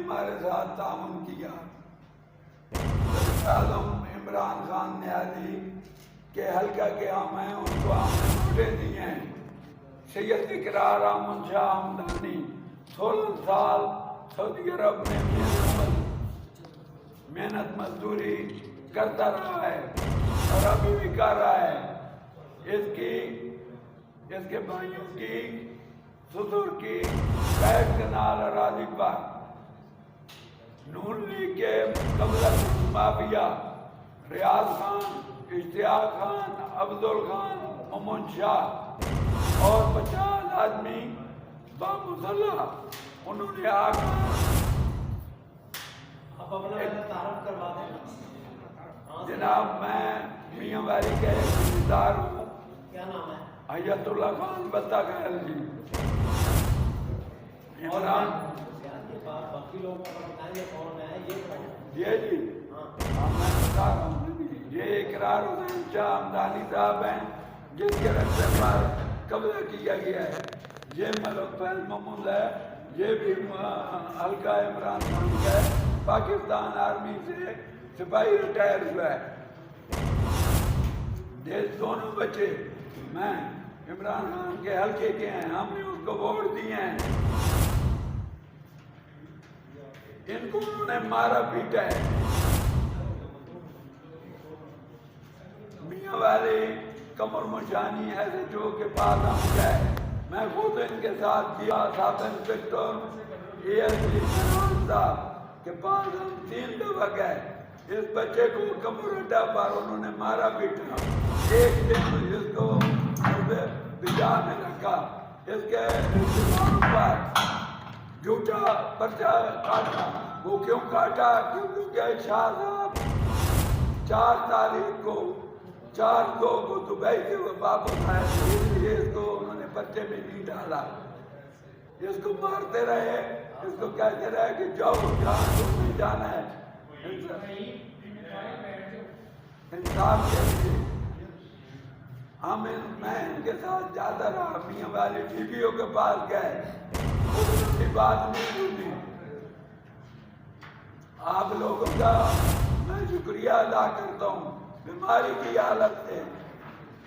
ہمارے ساتھ تعاون کیا۔ اعظم عمران خان نیازی کے حلقہ کے ہم ہیں، ان کو ہم نے ووٹیں دی ہیں۔ سید اقرار احمد شاہ ہمدانی 16 سال سعودی عرب میں محنت مزدوری کرتا رہا ہے اور ابھی بھی کر رہا ہے۔ اس کے بھائیوں کی سسر کی 60 کنال اراضی پر نون لیگ کے قبضہ مافیا ریاض خان، اشتیاق خان، افضل خان، امن شاہ اور 50 آدمی بامسلح انہوں نے آ کر جناب میں میاں والی کا ایک رشتہ دار ہوں، کیا نام ہے؟ حیات اللہ خان بتا خیل جی۔ عمران باقی لوگ بتائیں کون ہے یہ یہ جی میں بتا رہا ہوں، یہ اقرار حسین شاہ ہمدانی صاحب ہیں جس کے رقبے پر قبضہ کیا گیا ہے۔ یہ ملک فیض محمود ہے، یہ بھی حلقہ عمران خان کا ہے، پاکستان آرمی سے سپاہی ریٹائر ہوا ہے۔ یہ دونوں بچے میں عمران خان کے حلقے کے ہیں، ہم نے اس کو ووٹ دیے ہیں۔ ان کو انہوں نے مارا پیٹا ہے۔ میاں والی کمر مشانی ایسے جو کے پاس ہم گئے، میں خود ان کے ساتھ گیا، سب inspector A S P Manoj صاحب کے پاس ہم 3 دفعہ گئے۔ اس بچے کو کمر اڈا پر انہوں نے مارا پیٹا، ایک دن اس کو بجا میں رکھا، اس کے دماغ پر جھوٹا پرچہ کاٹا۔ وہ کیوں کاٹا؟ کیونکہ شاہ صاحب 4 تاریخ کو 4/2 کو دبئی سے وہ واپس آئے، اس لیے اس کو انہوں نے پرچے میں نہیں ڈالا۔ اس کو مارتے رہے، اس کو کہتے رہے کہ جاؤ جہاں تمہیں جانا ہے انصاف کے لیے۔ میں ان کے ساتھ جاتا رہا، میاں والی ٹی وی او کے پاس گئے، اس کی بات نہیں سنی۔ آپ لوگوں کا میں شکریہ ادا کرتا ہوں۔ بیماری کی حالت سے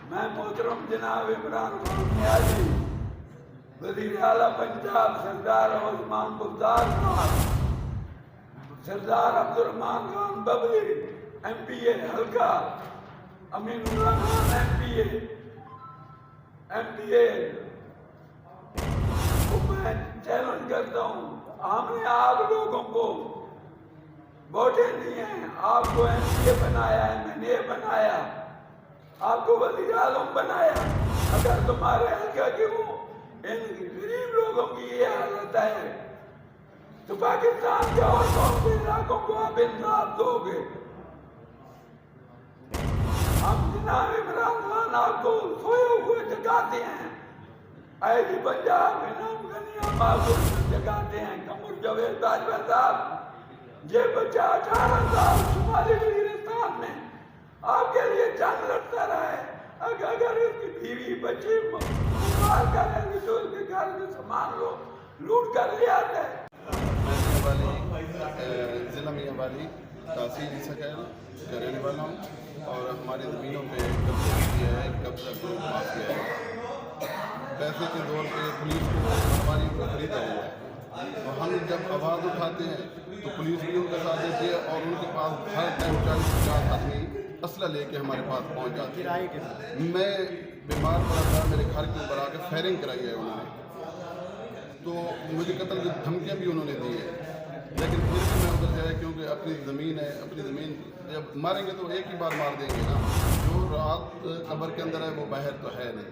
میں محترم جناب عمران خان نیازی، وزیر اعلیٰ پنجاب سردار عثمان بزدار صاحب، سردار عبدالرحمان خان ببلی ایم پی اے حلقہ، امین اللہ خان ایم پی اے کو میں چیلنج کرتا ہوں، ہم نے آپ لوگوں کو ووٹیں دی ہیں، آپ کو ایم پی اے بنایا ہے، میں نے بنایا، آپ کو وزیر اعظم بنایا۔ اگر تمہارے حلقہ کی ہوں ان غریب لوگوں کی یہ حالت ہے تو پاکستان کے اور کون سے علاقوں کو آپ انصاف دو گے؟ ہم جناب عمران خان آپ کو سوئے ہوئے جگاتے ہیں، اے جی پنجاب انعام غنی ہم آپ کو جگاتے ہیں۔ قمر جاوید باجوہ صاحب، یہ بچہ 18 سال شمالی وزیرستان میں آپ کے لیے جنگ لڑتا رہا ہے، اگر اس کی بیوی بچے مار کر ہے تو اس کے گھر میں سامان لوٹ کر لے آتا ہے۔ ضلع میاں والی تحصیل سکیل کا رہنے والا ہوں اور ہماری زمینوں پہ قبضہ کیا ہے، قبضہ معاف کیا ہے۔ پیسے کے دور پہ پولیس کو ہماری ان کو خریدا ہوا ہے، تو ہم جب آواز اٹھاتے ہیں تو پولیس بھی ان کا ساتھ دیتی ہے اور ان کے پاس ہر ٹائم 40-50 آدمی اسلحہ لے کے ہمارے پاس پہنچ جاتے ہیں۔ میں بیمار پڑا تھا، میرے گھر کے اوپر آ کے فائرنگ کرائی ہے انہوں نے، تو مجھے قتل کی دھمکیاں بھی انہوں نے دی ہے، لیکن پھر بھی میں ادھر گیا کیونکہ اپنی زمین ہے، اپنی زمین جب ماریں گے تو ایک ہی بار مار دیں گے نا، جو رات قبر کے اندر ہے وہ باہر تو ہے نہیں،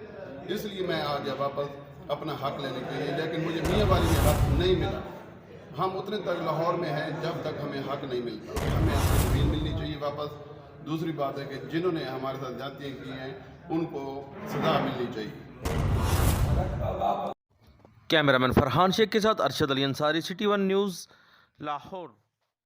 اس لیے میں آ گیا واپس اپنا حق لینے کے لیے، لیکن مجھے میاں والی میں حق نہیں ملا۔ ہم اتنے تک لاہور میں ہیں جب تک ہمیں حق نہیں ملتا، ہمیں اپنی زمین ملنی چاہیے واپس۔ دوسری بات ہے کہ جنہوں نے ہمارے ساتھ زیادتیاں کی ہیں ان کو سزا ملنی چاہیے۔ کیمرہ مین فرحان شیخ کے ساتھ ارشد علی انصاری، City 1 نیوز، لاہور۔